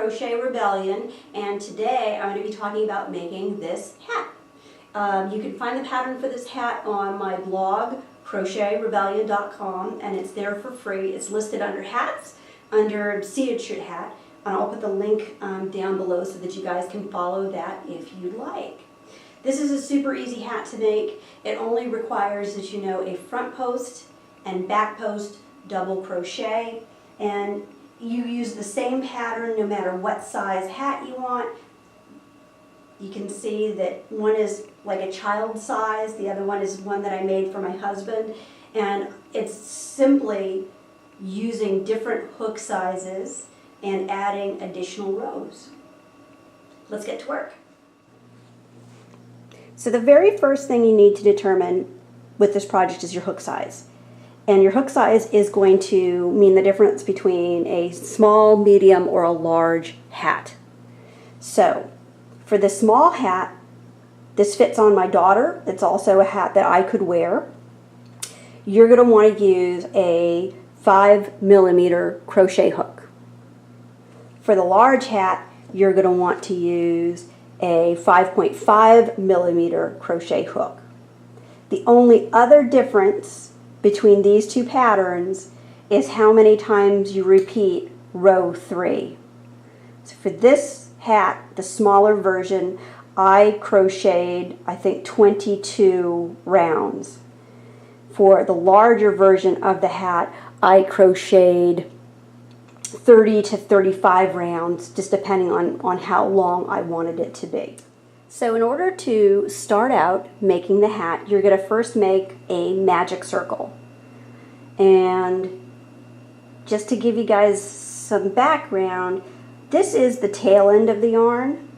Crochet Rebellion, and today I'm going to be talking about making this hat. You can find the pattern for this hat on my blog, crochetrebellion.com, and it's there for free. It's listed under hats, under seated shirt hat, and I'll put the link down below so that you guys can follow that if you'd like. This is a super easy hat to make. It only requires that you know a front post and back post double crochet, and you use the same pattern no matter what size hat you want. You can see that one is like a child size, the other one is one that I made for my husband, and it's simply using different hook sizes and adding additional rows. Let's get to work. So the very first thing you need to determine with this project is your hook size. And your hook size is going to mean the difference between a small, medium, or a large hat. So for the small hat, this fits on my daughter. It's also a hat that I could wear. You're going to want to use a 5mm crochet hook. For the large hat, you're going to want to use a 5.5mm crochet hook. The only other difference between these two patterns is how many times you repeat row 3. So for this hat, the smaller version, I crocheted, I think, 22 rounds. For the larger version of the hat, I crocheted 30 to 35 rounds, just depending on how long I wanted it to be. So in order to start out making the hat, you're going to first make a magic circle. And just to give you guys some background, this is the tail end of the yarn.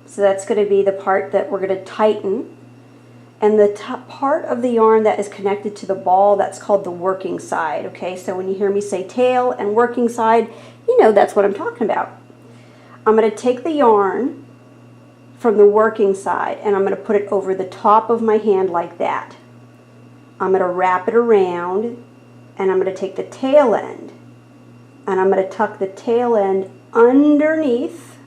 So that's going to be the part that we're going to tighten. And the top part of the yarn that is connected to the ball, that's called the working side. Okay, so when you hear me say tail and working side, you know that's what I'm talking about. I'm going to take the yarn from the working side and I'm going to put it over the top of my hand like that. I'm going to wrap it around and I'm going to take the tail end and I'm going to tuck the tail end underneath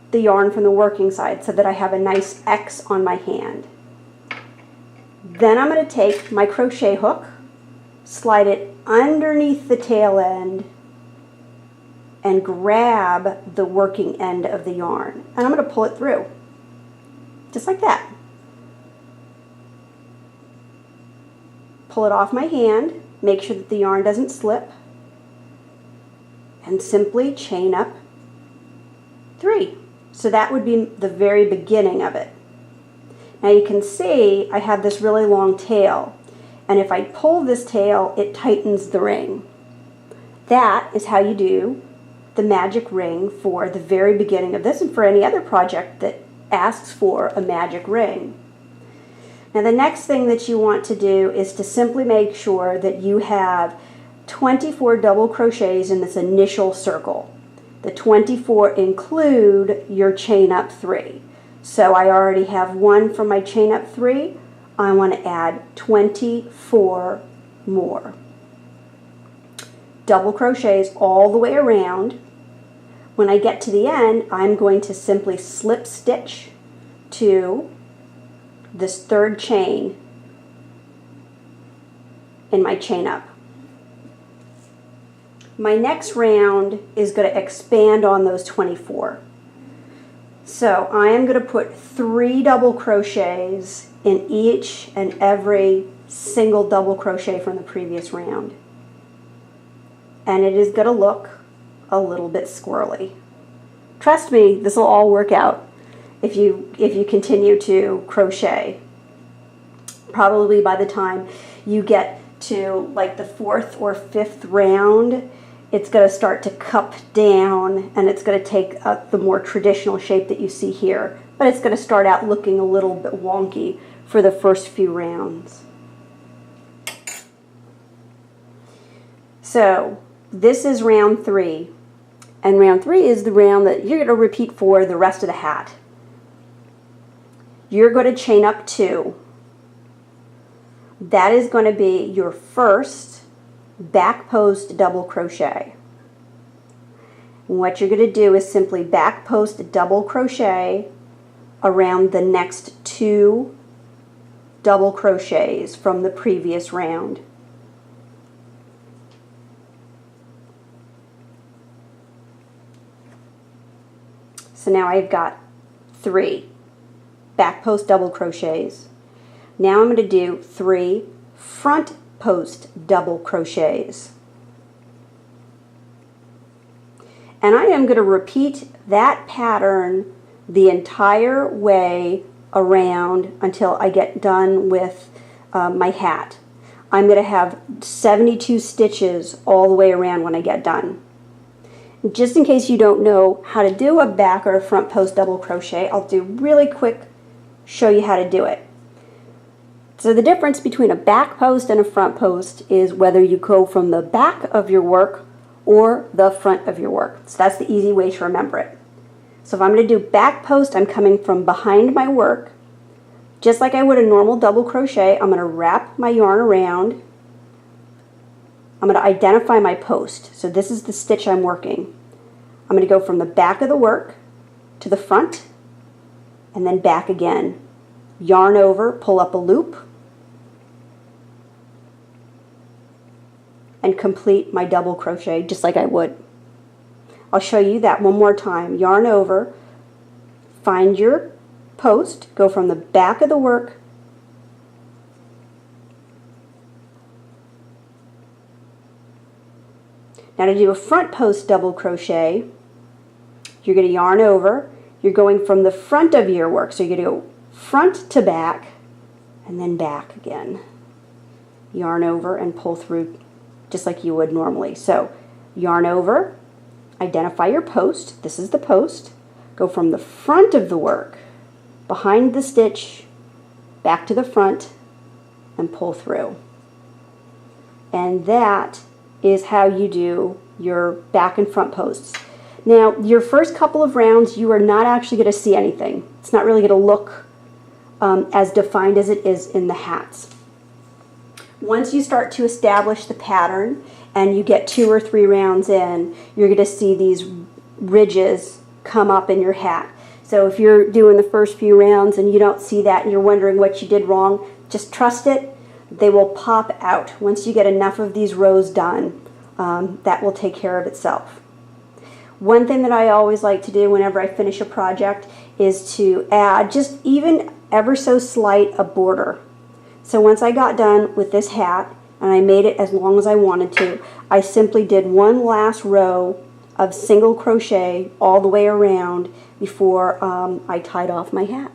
the yarn from the working side so that I have a nice X on my hand. Then I'm going to take my crochet hook, slide it underneath the tail end, and grab the working end of the yarn. And I'm going to pull it through, just like that. Pull it off my hand, make sure that the yarn doesn't slip, and simply chain up 3. So that would be the very beginning of it. Now you can see I have this really long tail, and if I pull this tail, it tightens the ring. That is how you do the magic ring for the very beginning of this and for any other project that asks for a magic ring. Now the next thing that you want to do is to simply make sure that you have 24 double crochets in this initial circle. The 24 include your chain up 3. So I already have 1 from my chain up 3. I want to add 24 more. Double crochets all the way around. When I get to the end, I'm going to simply slip stitch to this third chain in my chain up. My next round is going to expand on those 24. So I am going to put 3 double crochets in each and every single double crochet from the previous round. And it is going to look a little bit squirrely. Trust me, this will all work out if you continue to crochet. Probably by the time you get to like the 4th or 5th round, it's going to start to cup down and it's going to take the more traditional shape that you see here. But it's going to start out looking a little bit wonky for the first few rounds. So this is round 3. And round 3 is the round that you're going to repeat for the rest of the hat. You're going to chain up 2. That is going to be your first back post double crochet. What you're going to do is simply back post double crochet around the next 2 double crochets from the previous round. So now I've got 3 back post double crochets. Now I'm going to do 3 front post double crochets. And I am going to repeat that pattern the entire way around until I get done with my hat. I'm going to have 72 stitches all the way around when I get done. Just in case you don't know how to do a back or a front post double crochet, I'll do really quick, show you how to do it. So the difference between a back post and a front post is whether you go from the back of your work or the front of your work. So that's the easy way to remember it. So if I'm going to do back post, I'm coming from behind my work. Just like I would a normal double crochet, I'm going to wrap my yarn around. I'm going to identify my post. So this is the stitch I'm working. I'm going to go from the back of the work to the front and then back again. Yarn over, pull up a loop, and complete my double crochet just like I would. I'll show you that one more time. Yarn over, find your post, go from the back of the work now to do a front post double crochet, you're going to yarn over, you're going from the front of your work, so you're going to go front to back and then back again. Yarn over and pull through just like you would normally. So yarn over, identify your post, this is the post, go from the front of the work, behind the stitch, back to the front, and pull through. And that is how you do your back and front posts. Now, your first couple of rounds, you are not actually going to see anything. It's not really going to look as defined as it is in the hats. Once you start to establish the pattern and you get 2 or 3 rounds in, you're going to see these ridges come up in your hat. So if you're doing the first few rounds and you don't see that and you're wondering what you did wrong, just trust it. They will pop out. Once you get enough of these rows done, that will take care of itself. One thing that I always like to do whenever I finish a project is to add just even ever so slight a border. So once I got done with this hat and I made it as long as I wanted to, I simply did one last row of single crochet all the way around before I tied off my hat.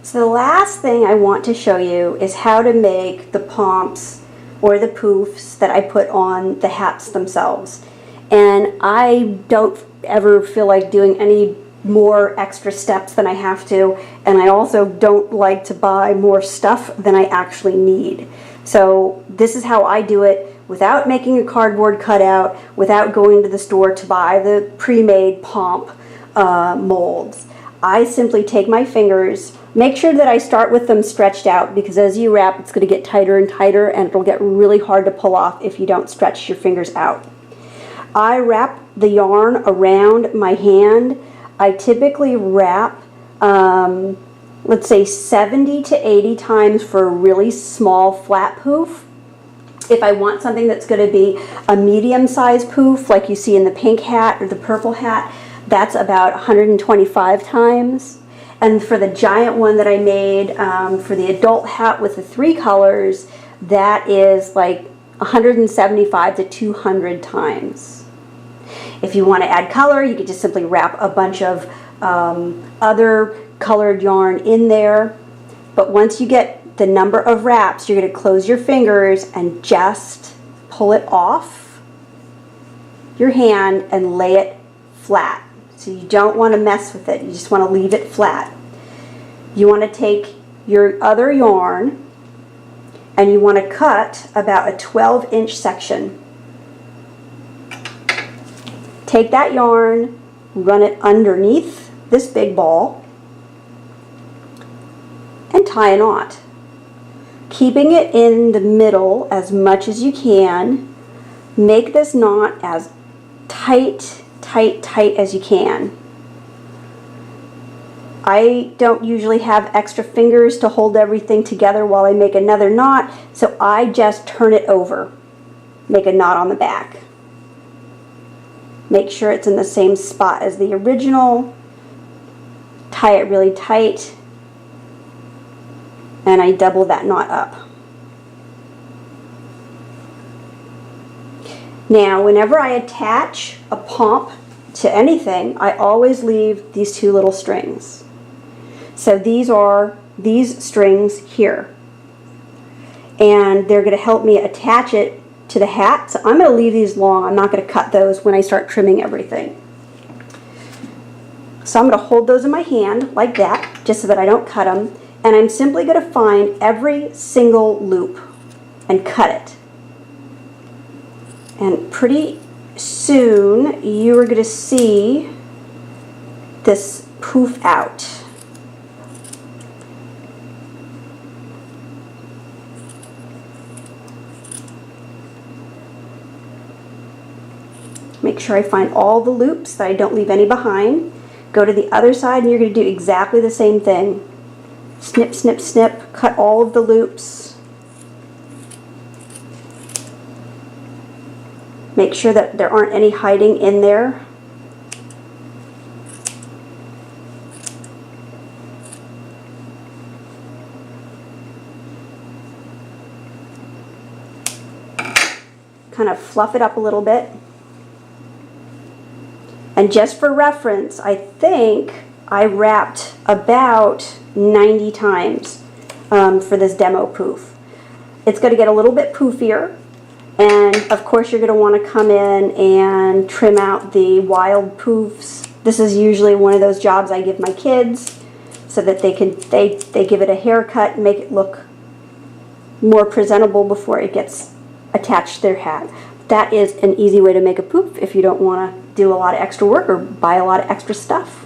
So the last thing I want to show you is how to make the pomps or the poofs that I put on the hats themselves. And I don't ever feel like doing any more extra steps than I have to, and I also don't like to buy more stuff than I actually need. So this is how I do it without making a cardboard cutout, without going to the store to buy the pre-made pomp molds. I simply take my fingers, make sure that I start with them stretched out, because as you wrap it's going to get tighter and tighter and it'll get really hard to pull off if you don't stretch your fingers out. I wrap the yarn around my hand. I typically wrap, let's say 70 to 80 times for a really small flat poof. If I want something that's going to be a medium-sized poof, like you see in the pink hat or the purple hat, that's about 125 times. And for the giant one that I made for the adult hat with the 3 colors, that is like 175 to 200 times. If you want to add color, you could just simply wrap a bunch of other colored yarn in there. But once you get the number of wraps, you're going to close your fingers and just pull it off your hand and lay it flat. So you don't want to mess with it. You just want to leave it flat. You want to take your other yarn and you want to cut about a 12-inch section. Take that yarn, run it underneath this big ball, and tie a knot. Keeping it in the middle as much as you can. Make this knot as tight, tight, tight as you can. I don't usually have extra fingers to hold everything together while I make another knot, so I just turn it over, make a knot on the back. Make sure it's in the same spot as the original, tie it really tight, and I double that knot up. Now, whenever I attach a pomp to anything, I always leave these two little strings. So these are these strings here, and they're going to help me attach it to the hat. So I'm going to leave these long. I'm not going to cut those when I start trimming everything. So I'm going to hold those in my hand like that, just so that I don't cut them, and I'm simply going to find every single loop and cut it. And pretty soon you are going to see this poof out. Make sure I find all the loops, that I don't leave any behind. Go to the other side and you're going to do exactly the same thing. Snip, snip, snip, cut all of the loops. Make sure that there aren't any hiding in there. Kind of fluff it up a little bit. And just for reference, I think I wrapped about 90 times for this demo poof. It's going to get a little bit poofier, and of course you're going to want to come in and trim out the wild poofs. This is usually one of those jobs I give my kids so that they give it a haircut and make it look more presentable before it gets attached to their hat. That is an easy way to make a poof if you don't want to do a lot of extra work or buy a lot of extra stuff.